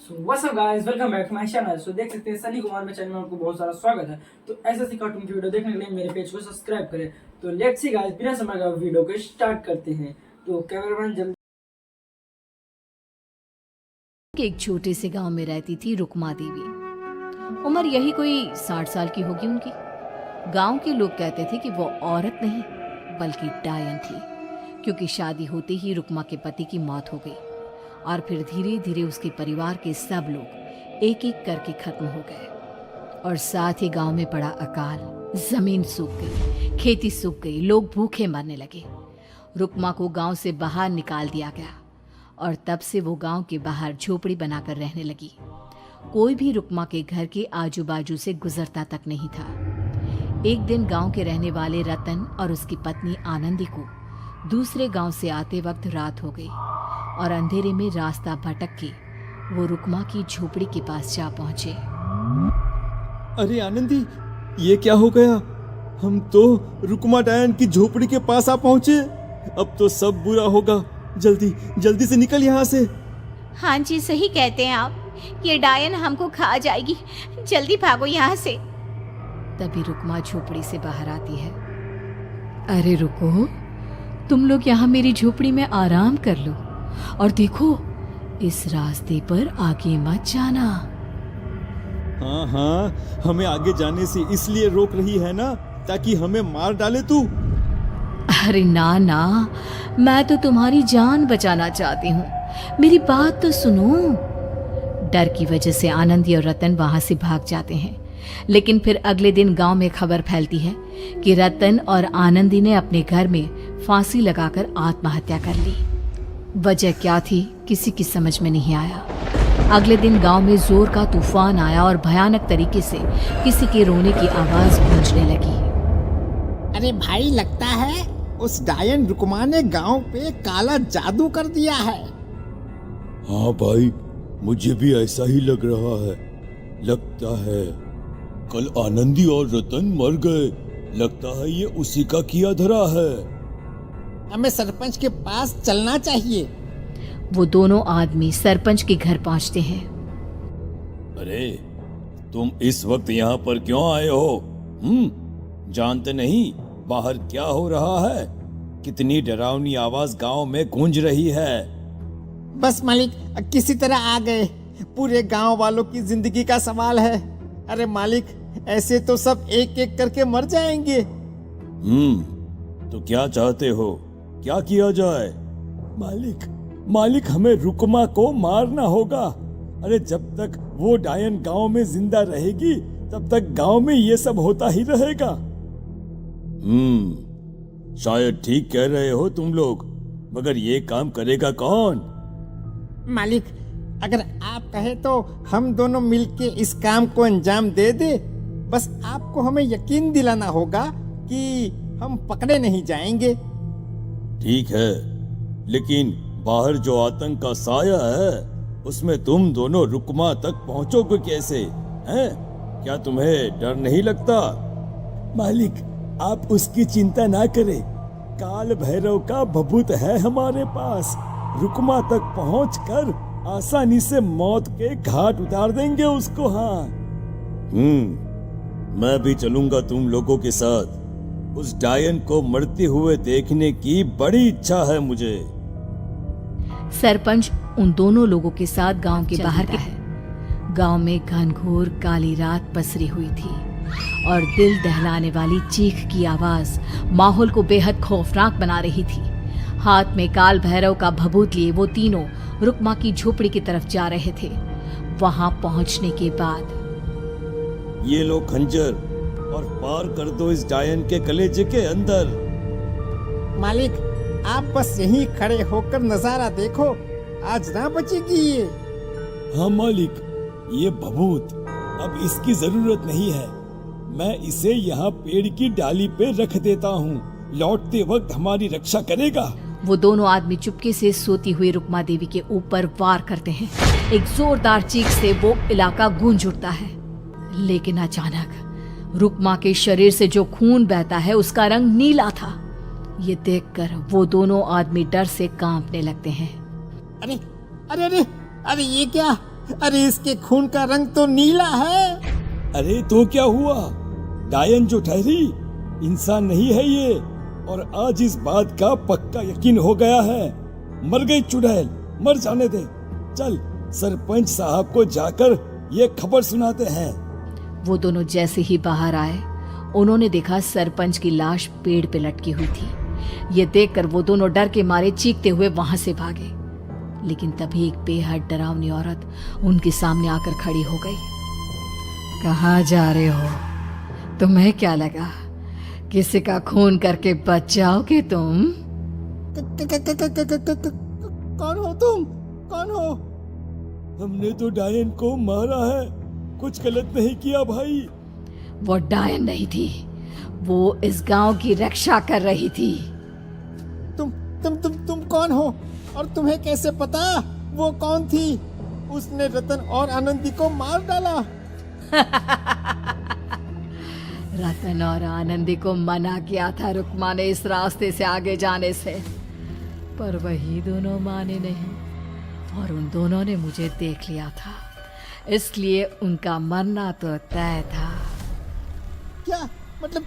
So what's up guys, welcome back to my channel. So देख सकते हैं सनी कुमार में चैनल में आपको बहुत सारा स्वागत है। तो ऐसे ऐसी कार्टून की वीडियो देखने के लिए मेरे पेज को सब्सक्राइब करें। तो लेट्स सी गाइस, बिना समय का वीडियो को स्टार्ट करते हैं। तो कैमरामैन जल्दी। एक छोटे से गांव में रहती थी रुक्मा देवी। उम्र यही कोई 60 साल की होगी उनकी। गांव के लोग कहते थे कि वो औरत नहीं बल्कि डायन थी, क्योंकि शादी होते ही रुक्मा के पति की मौत हो गई और फिर धीरे धीरे उसके परिवार के सब लोग एक एक करके खत्म हो गए। और साथ ही गांव में पड़ा अकाल, जमीन सूख गई, खेती सूख गई, लोग भूखे मरने लगे। रुक्मा को गांव से बाहर निकाल दिया गया और तब से वो गांव के बाहर झोपड़ी बनाकर रहने लगी। कोई भी रुक्मा के घर के आजू बाजू से गुजरता तक नहीं था। एक दिन गांव के रहने वाले रतन और उसकी पत्नी आनंदी को दूसरे गांव से आते वक्त रात हो गई और अंधेरे में रास्ता भटक के वो रुक्मा की झोपड़ी के पास जा पहुंचे। अरे आनंदी, ये क्या हो गया? हम तो रुक्मा डायन की झोपड़ी के पास आ पहुंचे। अब तो सब बुरा होगा। जल्दी जल्दी से निकल यहाँ से। हाँ जी, सही कहते हैं आप। ये डायन हमको खा जाएगी, जल्दी भागो यहाँ से। तभी रुक्मा झोपड़ी से बाहर आती है। अरे रुको, तुम लोग यहाँ मेरी झोपड़ी में आराम कर लो और देखो, इस रास्ते पर आगे मत जाना। हाँ, हमें आगे जाने से इसलिए रोक रही है ना, ताकि हमें मार डाले तू। अरे ना ना, मैं तो तुम्हारी जान बचाना चाहती हूँ, मेरी बात तो सुनो। डर की वजह से आनंदी और रतन वहां से भाग जाते हैं, लेकिन फिर अगले दिन गांव में खबर फैलती है कि रतन और आनंदी ने अपने घर में फांसी लगाकर आत्महत्या कर ली। वजह क्या थी किसी की समझ में नहीं आया। अगले दिन गांव में जोर का तूफान आया और भयानक तरीके से किसी के रोने की आवाज गूंजने लगी। अरे भाई, लगता है उस डायन रुक्मा ने गांव पे काला जादू कर दिया है। हाँ भाई, मुझे भी ऐसा ही लग रहा है। लगता है कल आनंदी और रतन मर गए। लगता है ये उसी का किया धरा है। हमें सरपंच के पास चलना चाहिए। वो दोनों आदमी सरपंच के घर पहुंचते हैं। अरे, तुम इस वक्त यहाँ पर क्यों आए हो? जानते नहीं बाहर क्या हो रहा है? कितनी डरावनी आवाज गांव में गूंज रही है। बस मालिक, किसी तरह आ गए। पूरे गांव वालों की जिंदगी का सवाल है। अरे मालिक, ऐसे तो सब एक एक करके मर जाएंगे। तो क्या चाहते हो? क्या किया जाए? मालिक, हमें रुक्मा को मारना होगा। अरे जब तक वो डायन गांव में जिंदा रहेगी, तब तक गांव में ये सब होता ही रहेगा। शायद ठीक कह रहे हो तुम लोग, मगर ये काम करेगा कौन? मालिक, अगर आप कहे तो हम दोनों मिलके इस काम को अंजाम दे दे। बस आपको हमें यकीन दिलाना होगा कि हम पकड़े नहीं जाएंगे। ठीक है, लेकिन बाहर जो आतंक का साया है, उसमें तुम दोनों रुक्मा तक पहुंचोगे कैसे? हैं? क्या तुम्हें डर नहीं लगता? मालिक, आप उसकी चिंता ना करें। काल भैरव का भभूत है हमारे पास। रुक्मा तक पहुंचकर आसानी से मौत के घाट उतार देंगे उसको। हाँ, मैं भी चलूंगा तुम लोगों के साथ। उस डायन को मरते हुए देखने की बड़ी इच्छा है मुझे। सरपंच उन दोनों लोगों के साथ गांव के बाहर के है। गांव में घनघोर काली रात पसरी हुई थी और दिल दहलाने वाली चीख की आवाज माहौल को बेहद खौफनाक बना रही थी। हाथ में काल भैरव का भभूत लिए वो तीनों रुक्मा की झोपड़ी की तरफ जा रहे थे। वहां पहुंचने के बाद, ये लो खंजर और पार कर दो इस डायन के कलेजे के अंदर। मालिक, आप बस यहीं खड़े होकर नजारा देखो, आज ना बचेगी ये। हाँ मालिक, ये भभूत अब इसकी जरूरत नहीं है। मैं इसे यहाँ पेड़ की डाली पे रख देता हूँ। लौटते वक्त हमारी रक्षा करेगा। वो दोनों आदमी चुपके से सोती हुई रुक्मा देवी के ऊपर वार करते हैं। एक जोरदार चीख से वो इलाका गूंज उठता है, लेकिन अचानक रुक्मा के शरीर से जो खून बहता है उसका रंग नीला था। ये देखकर वो दोनों आदमी डर से कांपने लगते हैं। अरे अरे अरे अरे, ये क्या? अरे इसके खून का रंग तो नीला है। अरे तो क्या हुआ, डायन जो ठहरी इंसान नहीं है ये, और आज इस बात का पक्का यकीन हो गया है। मर गई चुड़ैल, मर जाने दे। चल सरपंच साहब को जाकर ये खबर सुनाते हैं। वो दोनों जैसे ही बाहर आए उन्होंने देखा सरपंच की लाश पेड़ पे लटकी हुई थी। ये देखकर वो दोनों डर के मारे चीखते हुए वहां से भागे, लेकिन तभी एक बेहद डरावनी औरत उनके सामने आकर खड़ी हो गई। कहाँ जा रहे हो? तुम्हें क्या लगा किसी का खून करके बच जाओगे तुम? कौन हो तुम? कौन हो? हमने तो डायन को मारा है, कुछ गलत नहीं किया भाई। वो डायन नहीं थी, वो इस गांव की रक्षा कर रही थी। तुम कौन हो और तुम्हें कैसे पता वो कौन थी? उसने रतन और आनंदी को मार डाला। रतन और आनंदी को मना किया था रुक्मा ने इस रास्ते से आगे जाने से, पर वही दोनों माने नहीं और उन दोनों ने मुझे देख लिया था, इसलिए उनका मरना तो तय था। क्या मतलब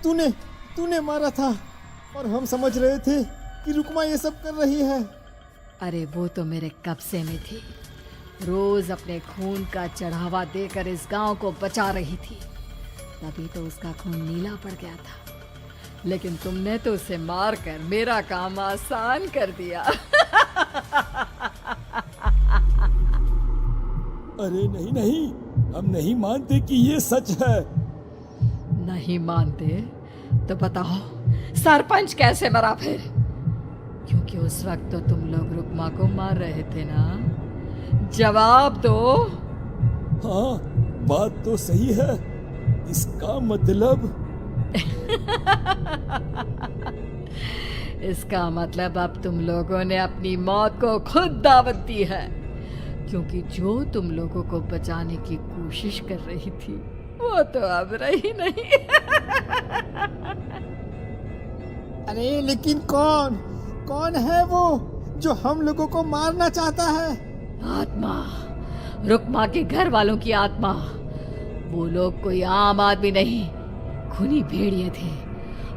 तूने मारा था और हम समझ रहे थे कि रुक्मा ये सब कर रही है। अरे वो तो मेरे कब्जे में थी, रोज अपने खून का चढ़ावा देकर इस गांव को बचा रही थी, तभी तो उसका खून नीला पड़ गया था। लेकिन तुमने तो उसे मारकर मेरा काम आसान कर दिया। अरे नहीं नहीं, हम नहीं मानते कि ये सच है। नहीं मानते तो बताओ सरपंच कैसे मरा फिर? क्योंकि उस वक्त तो तुम लोग रुक्मा को मार रहे थे ना, जवाब दो। हाँ बात तो सही है, इसका मतलब इसका मतलब अब तुम लोगों ने अपनी मौत को खुद दावत दी है, क्योंकि जो तुम लोगों को बचाने की कोशिश कर रही थी वो तो अब रही नहीं। अरे लेकिन कौन है वो जो हम लोगों को मारना चाहता है? आत्मा, रुक्मा के घर वालों की आत्मा। वो लोग कोई आम आदमी नहीं, खूनी भेड़िए थे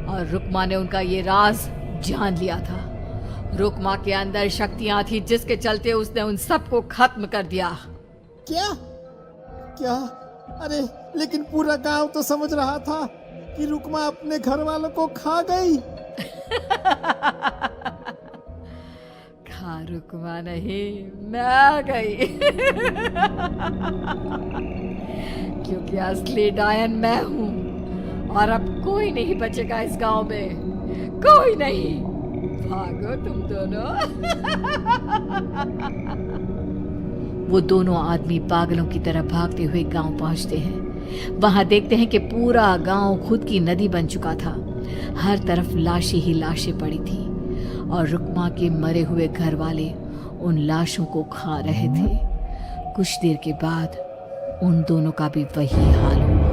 और रुक्मा ने उनका ये राज जान लिया था। रुक्मा के अंदर शक्तियां थी जिसके चलते उसने उन सबको खत्म कर दिया। क्या? अरे लेकिन पूरा गांव तो समझ रहा था कि रुक्मा अपने घर वालों को खा गई। खा रुक्मा नहीं, मैं गई। क्योंकि असली डायन मैं हूँ और अब कोई नहीं बचेगा इस गांव में, कोई नहीं। भागो तुम दोनों। वो दोनों आदमी पागलों की तरह भागते हुए गांव पहुंचते हैं। वहां देखते हैं कि पूरा गांव खुद की नदी बन चुका था। हर तरफ लाशें ही लाशें पड़ी थी और रुक्मा के मरे हुए घर वाले उन लाशों को खा रहे थे। कुछ देर के बाद उन दोनों का भी वही हाल हुआ।